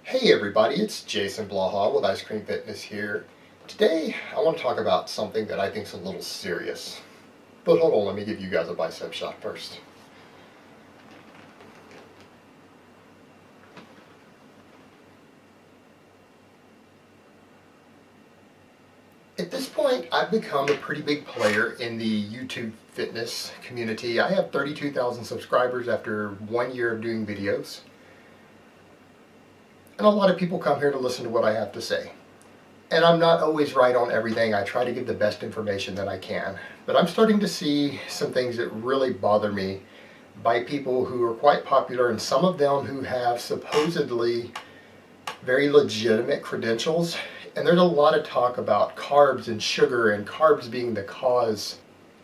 Hey everybody, it's Jason Blaha with Ice Cream Fitness here. Today I want to talk about something that I think is a little serious. But hold on, let me give you guys a bicep shot first. At this point, I've become a pretty big player in the YouTube fitness community. I have 32,000 subscribers after 1 year of doing videos. And a lot of people come here to listen to what I have to say. And I'm not always right on everything. I try to give the best information that I can. But I'm starting to see some things that really bother me by people who are quite popular, and some of them who have supposedly very legitimate credentials. And there's a lot of talk about carbs and sugar, and carbs being the cause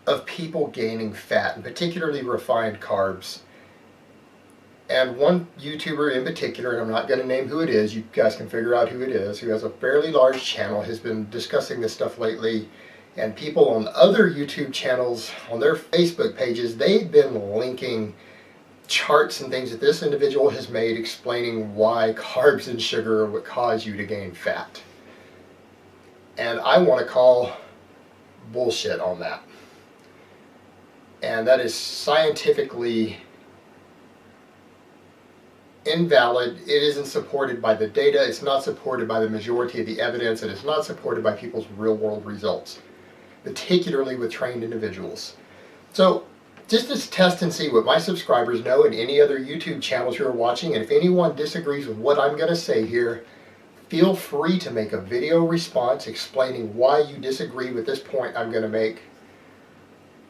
of people gaining fat, and particularly refined carbs. And one YouTuber in particular, and I'm not going to name who it is, you guys can figure out who it is, who has a fairly large channel, has been discussing this stuff lately. And people on other YouTube channels, on their Facebook pages, they've been linking charts and things that this individual has made explaining why carbs and sugar are what cause you to gain fat. And I want to call bullshit on that. And that is scientifically invalid. It isn't supported by the data, it's not supported by the majority of the evidence, and it's not supported by people's real world results, particularly with trained individuals. So just to test and see what my subscribers know and any other YouTube channels who are watching, and if anyone disagrees with what I'm going to say here, feel free to make a video response explaining why you disagree with this point I'm going to make.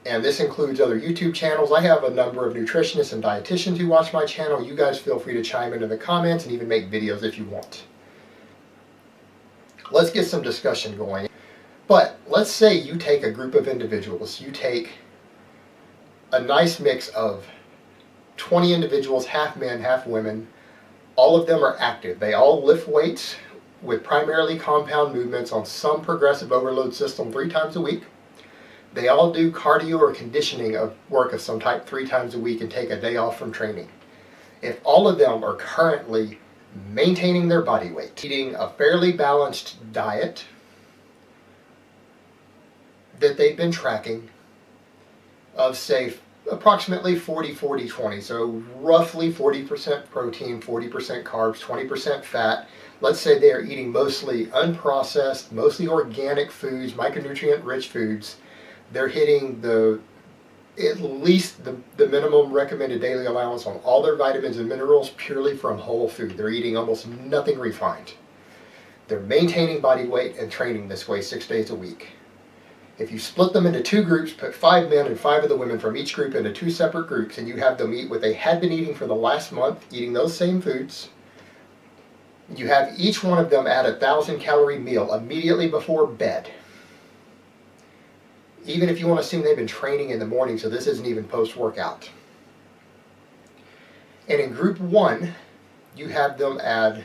And this includes other YouTube channels. I have a number of nutritionists and dietitians who watch my channel. You guys feel free to chime in the comments and even make videos if you want. Let's get some discussion going. But let's say you take a group of individuals. You take a nice mix of 20 individuals, half men, half women. All of them are active. They all lift weights with primarily compound movements on some progressive overload system 3 times a week. They all do cardio or conditioning of work of some type 3 times a week and take a day off from training. If all of them are currently maintaining their body weight, eating a fairly balanced diet that they've been tracking of, say, approximately 40-40-20, so roughly 40% protein, 40% carbs, 20% fat. Let's say they are eating mostly unprocessed, mostly organic foods, micronutrient-rich foods. They're hitting at least the minimum recommended daily allowance on all their vitamins and minerals purely from whole food. They're eating almost nothing refined. They're maintaining body weight and training this way 6 days a week. If you split them into 2 groups, put 5 men and 5 of the women from each group into 2 separate groups, and you have them eat what they had been eating for the last month, eating those same foods, you have each one of them add a 1,000-calorie meal immediately before bed. Even if you want to assume they've been training in the morning, so this isn't even post-workout. And in group 1, you have them add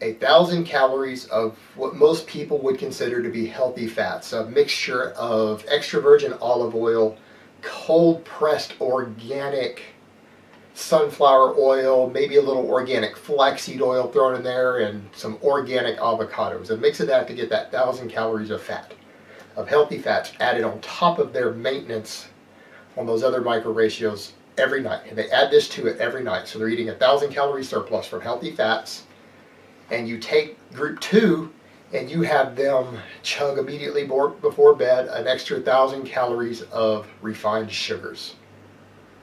1,000 calories of what most people would consider to be healthy fats, a mixture of extra virgin olive oil, cold-pressed organic sunflower oil, maybe a little organic flaxseed oil thrown in there, and some organic avocados. A mix of that to get that 1,000 calories of fat, of healthy fats added on top of their maintenance on those other micro ratios every night. And they add this to it every night. So they're eating 1,000 calorie surplus from healthy fats. And you take group 2 and you have them chug immediately before bed an extra 1,000 calories of refined sugars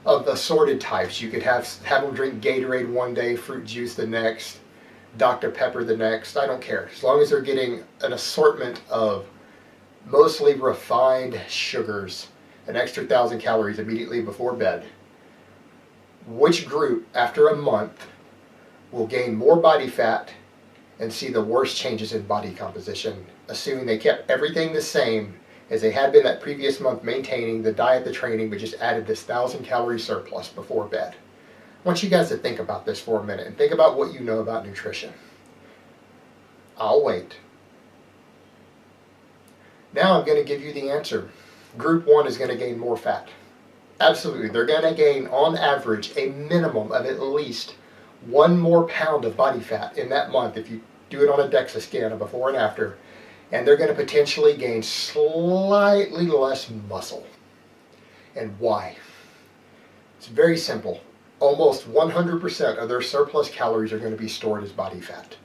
of assorted types. You could have them drink Gatorade one day, fruit juice the next, Dr. Pepper the next. I don't care. As long as they're getting an assortment of mostly refined sugars, an extra 1,000 calories immediately before bed. Which group, after a month, will gain more body fat and see the worst changes in body composition, assuming they kept everything the same as they had been that previous month, maintaining the diet, the training, but just added this 1,000 calorie surplus before bed? I want you guys to think about this for a minute and think about what you know about nutrition. I'll wait. Now I'm going to give you the answer. Group 1 is going to gain more fat. Absolutely. They're going to gain, on average, a minimum of at least one more pound of body fat in that month if you do it on a DEXA scan, a before and after, and they're going to potentially gain slightly less muscle. And why? It's very simple. Almost 100% of their surplus calories are going to be stored as body fat.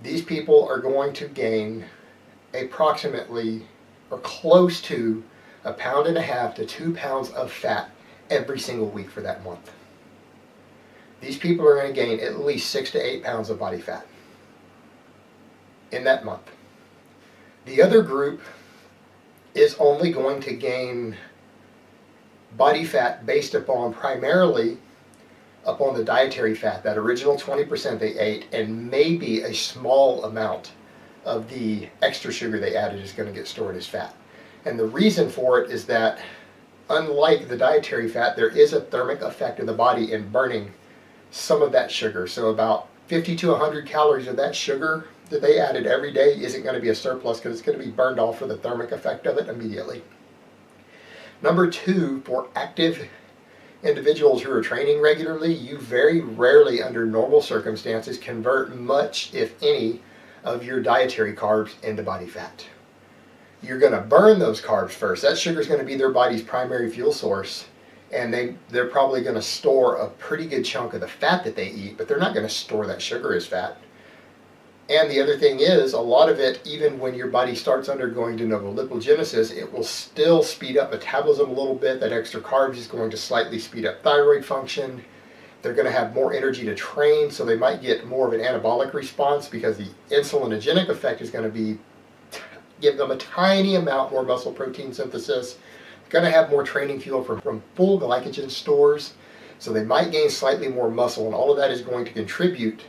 These people are going to gain approximately or close to 1.5 to 2 pounds of fat every single week for that month. These people are going to gain at least 6 to 8 pounds of body fat in that month. The other group is only going to gain body fat based upon primarily upon the dietary fat, that original 20% they ate, and maybe a small amount of the extra sugar they added is going to get stored as fat. And the reason for it is that, unlike the dietary fat, there is a thermic effect in the body in burning some of that sugar. So about 50 to 100 calories of that sugar that they added every day isn't going to be a surplus because it's going to be burned off for the thermic effect of it immediately. Number two, for active individuals who are training regularly, you very rarely under normal circumstances convert much, if any, of your dietary carbs into body fat. You're going to burn those carbs first. That sugar is going to be their body's primary fuel source, and they're probably going to store a pretty good chunk of the fat that they eat, but they're not going to store that sugar as fat. And the other thing is, a lot of it, even when your body starts undergoing de novo lipogenesis, it will still speed up metabolism a little bit. That extra carbs is going to slightly speed up thyroid function. They're going to have more energy to train, so they might get more of an anabolic response because the insulinogenic effect is going to give them a tiny amount more muscle protein synthesis. They're going to have more training fuel from full glycogen stores, so they might gain slightly more muscle, and all of that is going to contribute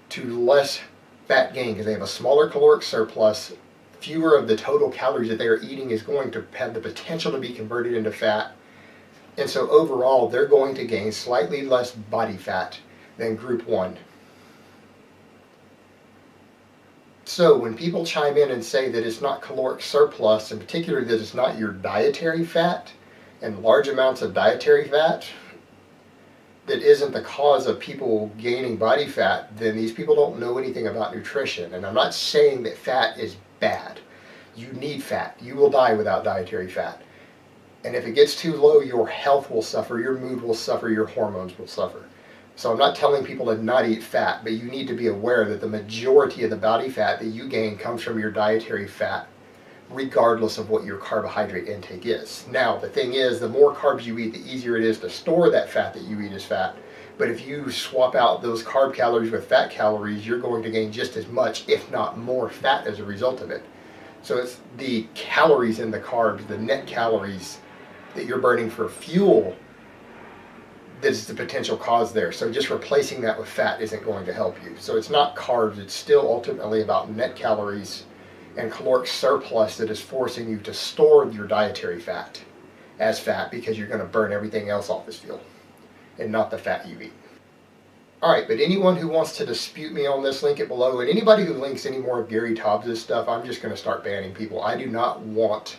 to less fat gain because they have a smaller caloric surplus. Fewer of the total calories that they are eating is going to have the potential to be converted into fat. And so overall, they're going to gain slightly less body fat than group one. So when people chime in and say that it's not caloric surplus, and particularly that it's not your dietary fat and large amounts of dietary fat, that isn't the cause of people gaining body fat, then these people don't know anything about nutrition. And I'm not saying that fat is bad. You need fat. You will die without dietary fat. And if it gets too low, your health will suffer, your mood will suffer, your hormones will suffer. So I'm not telling people to not eat fat, but you need to be aware that the majority of the body fat that you gain comes from your dietary fat, regardless of what your carbohydrate intake is. Now, the thing is, the more carbs you eat, the easier it is to store that fat that you eat as fat. But if you swap out those carb calories with fat calories, you're going to gain just as much, if not more, fat as a result of it. So it's the calories in the carbs, the net calories that you're burning for fuel, that's the potential cause there. So just replacing that with fat isn't going to help you. So it's not carbs, it's still ultimately about net calories and caloric surplus that is forcing you to store your dietary fat as fat because you're going to burn everything else off as fuel and not the fat you eat. Alright, but anyone who wants to dispute me on this, link it below. And anybody who links any more of Gary Taubes' stuff, I'm just going to start banning people. I do not want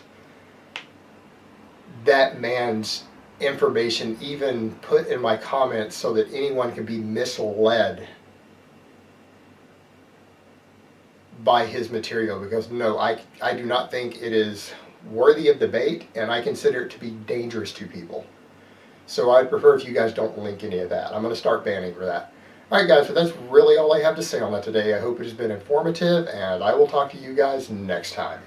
that man's information even put in my comments so that anyone can be misled by his material, because no, I do not think it is worthy of debate, and I consider it to be dangerous to people. So I'd prefer if you guys don't link any of that. I'm going to start banning for that. Alright guys, so that's really all I have to say on that today. I hope it has been informative, and I will talk to you guys next time.